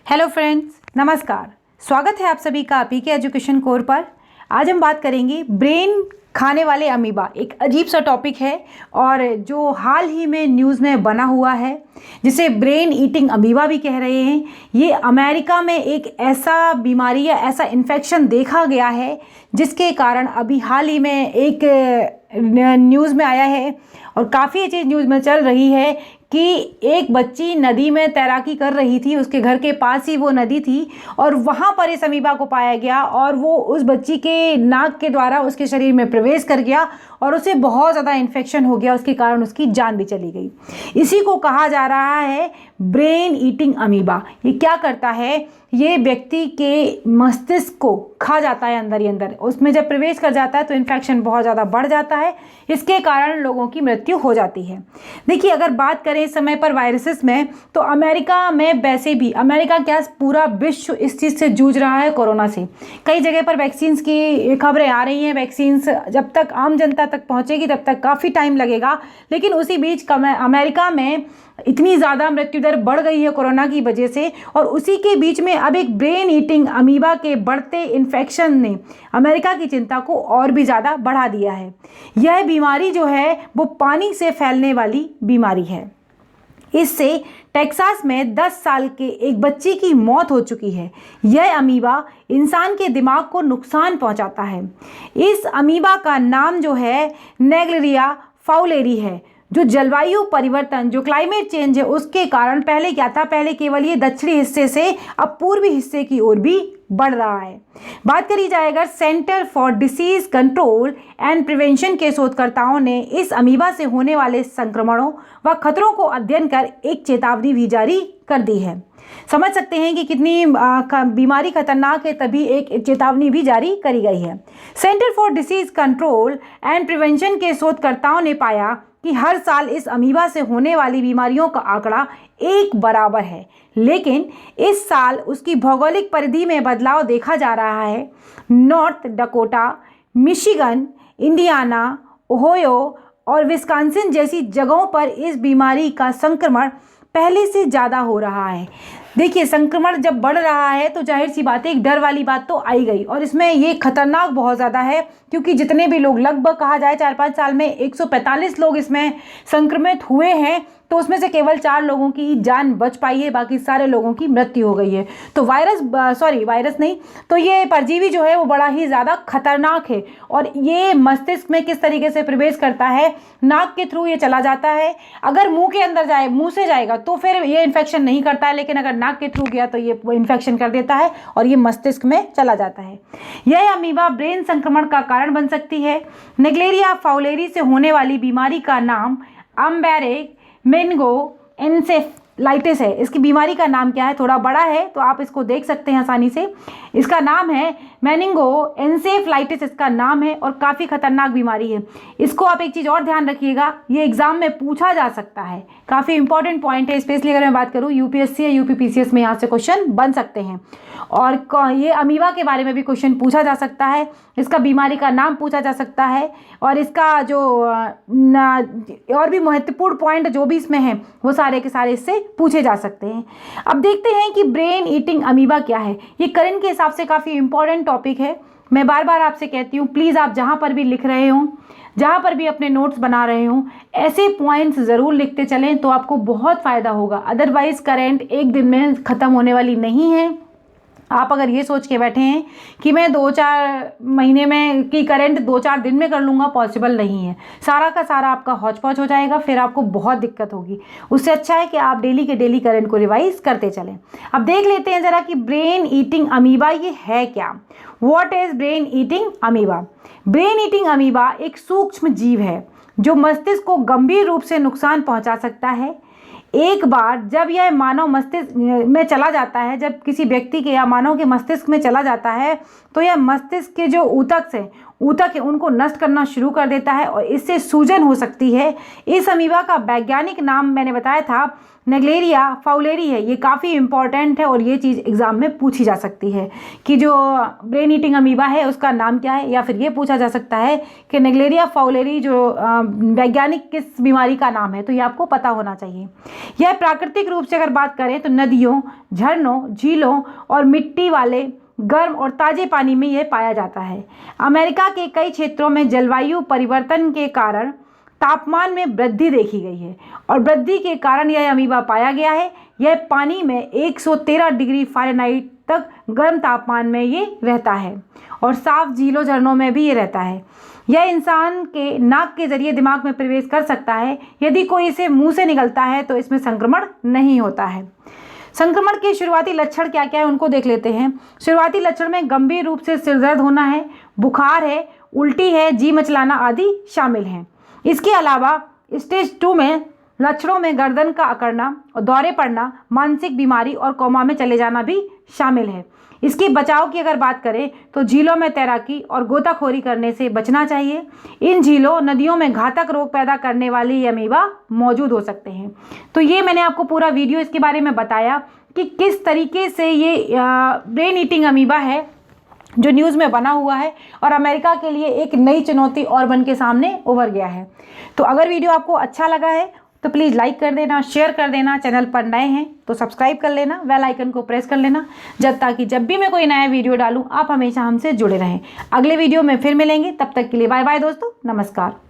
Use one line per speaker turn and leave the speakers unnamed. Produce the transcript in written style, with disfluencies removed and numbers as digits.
Hello friends, नमस्कार। स्वागत है आप सभी का पीके एजुकेशन कोर पर। आज हम बात करेंगे ब्रेन खाने वाले अमीबा। एक अजीब सा टॉपिक है और जो हाल ही में न्यूज़ में बना हुआ है, जिसे ब्रेन ईटिंग अमीबा भी कह रहे हैं। ये अमेरिका में एक ऐसा बीमारी या ऐसा इन्फेक्शन देखा गया है जिसके कारण अभी हाल ही में एक न्यूज़ में आया है और काफ़ी ये चीज़ न्यूज़ में चल रही है कि एक बच्ची नदी में तैराकी कर रही थी। उसके घर के पास ही वो नदी थी और वहाँ पर इस अमीबा को पाया गया और वो उस बच्ची के नाक के द्वारा उसके शरीर में प्रवेश कर गया और उसे बहुत ज़्यादा इन्फेक्शन हो गया। उसके कारण उसकी जान भी चली गई। इसी को कहा जा रहा है ब्रेन ईटिंग अमीबा। ये क्या करता है? ये व्यक्ति के मस्तिष्क को खा जाता है अंदर ही अंदर। उसमें जब प्रवेश कर जाता है तो इन्फेक्शन बहुत ज़्यादा बढ़ जाता है। इसके कारण लोगों की मृत्यु हो जाती है। देखिए, अगर बात करें इस समय पर वायरसेस में, तो अमेरिका में वैसे भी, अमेरिका क्या पूरा विश्व इस चीज़ से जूझ रहा है, कोरोना से। कई जगह पर वैक्सीन्स की खबरें आ रही हैं। वैक्सीन्स जब तक आम जनता तक पहुँचेगी तब तक काफ़ी टाइम लगेगा, लेकिन उसी बीच अमेरिका में इतनी ज़्यादा मृत्यु दर बढ़ गई है कोरोना की वजह से। और उसी के बीच में अब एक ब्रेन ईटिंग अमीबा के बढ़ते इन्फेक्शन ने अमेरिका की चिंता को और भी ज़्यादा बढ़ा दिया है। यह बीमारी जो है वो पानी से फैलने वाली बीमारी है। इससे टेक्सास में 10 साल के एक बच्ची की मौत हो चुकी है। यह अमीबा इंसान के दिमाग को नुकसान पहुंचाता है। इस अमीबा का नाम जो है नेग्लेरिया फाउलेरी है। जो जलवायु परिवर्तन, जो क्लाइमेट चेंज है, उसके कारण पहले क्या था, पहले केवल ये दक्षिणी हिस्से से अब पूर्वी हिस्से की ओर भी बढ़ रहा है। बात करी जाए अगर centre for disease control and prevention के शोधकर्ताओं ने इस अमीबा से होने वाले संक्रमणों व खतरों को अध्ययन कर एक चेतावनी भी जारी कर दी है। समझ सकते हैं कि कितनी बीमारी खतरनाक है, तभी एक चेतावनी भी जारी करी गई है। Centre for disease control and prevention के शोधकर्ताओं ने पाया कि हर साल इस अमीबा से होने वाली बीमारियों का आंकड़ा एक बराबर है, लेकिन इस साल उसकी भौगोलिक परिधि में बदलाव देखा जा रहा है। North Dakota, Michigan, Indiana, Ohio और विस्कॉन्सिन जैसी जगहों पर इस बीमारी का संक्रमण पहले से ज़्यादा हो रहा है। देखिए, संक्रमण जब बढ़ रहा है तो जाहिर सी बात है एक डर वाली बात तो आई गई, और इसमें ये खतरनाक बहुत ज़्यादा है क्योंकि जितने भी लोग, लगभग कहा जाए 4-5 साल में 145 लोग इसमें संक्रमित हुए हैं, तो उसमें से केवल 4 लोगों की जान बच पाई है, बाकी सारे लोगों की मृत्यु हो गई है। तो वायरस नहीं, तो ये परजीवी जो है वो बड़ा ही ज़्यादा खतरनाक है। और ये मस्तिष्क में किस तरीके से प्रवेश करता है, नाक के थ्रू ये चला जाता है। अगर मुंह के अंदर जाए, मुंह से जाएगा तो फिर ये इन्फेक्शन नहीं करता है, लेकिन अगर नाक के थ्रू गया तो ये इन्फेक्शन कर देता है और ये मस्तिष्क में चला जाता है। यह अमीबा ब्रेन संक्रमण का कारण बन सकती है। नेग्लेरिया फाउलेरी से होने वाली बीमारी का नाम अम्बेरेक मेनिंगो एन्सेफलाइटिस है। इसकी बीमारी का नाम क्या है, थोड़ा बड़ा है तो आप इसको देख सकते हैं आसानी से। इसका नाम है मेनिंगो एन्सेफलाइटिस, इसका नाम है और काफ़ी खतरनाक बीमारी है। इसको आप एक चीज़ और ध्यान रखिएगा, ये एग्जाम में पूछा जा सकता है, काफ़ी इंपॉर्टेंट पॉइंट है। स्पेशली अगर मैं बात करूँ यूपीएससी या यूपीपीसीएस में यहाँ से क्वेश्चन बन सकते हैं। और ये अमीबा के बारे में भी क्वेश्चन पूछा जा सकता है, इसका बीमारी का नाम पूछा जा सकता है, और इसका जो और भी महत्वपूर्ण पॉइंट जो भी इसमें है वो सारे के सारे इससे पूछे जा सकते हैं। अब देखते हैं कि ब्रेन ईटिंग अमीबा क्या है। ये करंट के हिसाब से काफ़ी इंपॉर्टेंट टॉपिक है। मैं बार बार आपसे कहती हूँ, प्लीज़ आप जहाँ पर भी लिख रहे हों, जहाँ पर भी अपने नोट्स बना रहे हों, ऐसे पॉइंट्स ज़रूर लिखते चलें तो आपको बहुत फ़ायदा होगा। अदरवाइज़ करंट एक दिन में ख़त्म होने वाली नहीं है। आप अगर ये सोच के बैठे हैं कि मैं 2-4 महीने में की करंट 2-4 दिन में कर लूँगा, पॉसिबल नहीं है। सारा का सारा आपका हौच पौच हो जाएगा, फिर आपको बहुत दिक्कत होगी। उससे अच्छा है कि आप डेली के डेली करंट को रिवाइज करते चलें। अब देख लेते हैं ज़रा कि ब्रेन ईटिंग अमीबा ये है क्या। What is brain eating amoeba? Brain eating amoeba एक सूक्ष्म जीव है जो मस्तिष्क को गंभीर रूप से नुकसान पहुँचा सकता है। एक बार जब यह मानव मस्तिष्क में चला जाता है, जब किसी व्यक्ति के या मानव के मस्तिष्क में चला जाता है, तो यह मस्तिष्क के जो ऊतक है उनको नष्ट करना शुरू कर देता है और इससे सूजन हो सकती है। इस अमीबा का वैज्ञानिक नाम मैंने बताया था नेग्लेरिया फाउलेरी है, ये काफ़ी इंपॉर्टेंट है और ये चीज़ एग्ज़ाम में पूछी जा सकती है कि जो ब्रेन ईटिंग अमीबा है उसका नाम क्या है, या फिर ये पूछा जा सकता है कि नेग्लेरिया फाउलेरी जो वैज्ञानिक किस बीमारी का नाम है, तो ये आपको पता होना चाहिए। यह प्राकृतिक रूप से अगर बात करें तो नदियों, झरनों, झीलों और मिट्टी वाले गर्म और ताज़े पानी में यह पाया जाता है। अमेरिका के कई क्षेत्रों में जलवायु परिवर्तन के कारण तापमान में वृद्धि देखी गई है और वृद्धि के कारण यह अमीबा पाया गया है। यह पानी में 113 डिग्री फ़ारेनहाइट तक गर्म तापमान में ये रहता है और साफ झीलों झरनों में भी ये रहता है। यह इंसान के नाक के जरिए दिमाग में प्रवेश कर सकता है। यदि कोई इसे मुंह से निकलता है तो इसमें संक्रमण नहीं होता है। संक्रमण के शुरुआती लक्षण क्या क्या है उनको देख लेते हैं। शुरुआती लक्षण में गंभीर रूप से सिरदर्द होना है, बुखार है, उल्टी है, जी मचलाना आदि शामिल हैं। इसके अलावा स्टेज 2 में लक्षणों में गर्दन का अकड़ना और दौरे पड़ना, मानसिक बीमारी और कोमा में चले जाना भी शामिल है। इसके बचाव की अगर बात करें तो झीलों में तैराकी और गोताखोरी करने से बचना चाहिए। इन झीलों नदियों में घातक रोग पैदा करने वाली ये अमीबा मौजूद हो सकते हैं। तो ये मैंने आपको पूरा वीडियो इसके बारे में बताया कि किस तरीके से ये ब्रेन ईटिंग अमीबा है जो न्यूज़ में बना हुआ है और अमेरिका के लिए एक नई चुनौती और बन के सामने उभर गया है। तो अगर वीडियो आपको अच्छा लगा है तो प्लीज़ लाइक कर देना, शेयर कर देना, चैनल पर नए हैं तो सब्सक्राइब कर लेना, बेल आइकन को प्रेस कर लेना ताकि जब भी मैं कोई नया वीडियो डालूं आप हमेशा हमसे जुड़े रहें। अगले वीडियो में फिर मिलेंगे, तब तक के लिए बाय बाय दोस्तों, नमस्कार।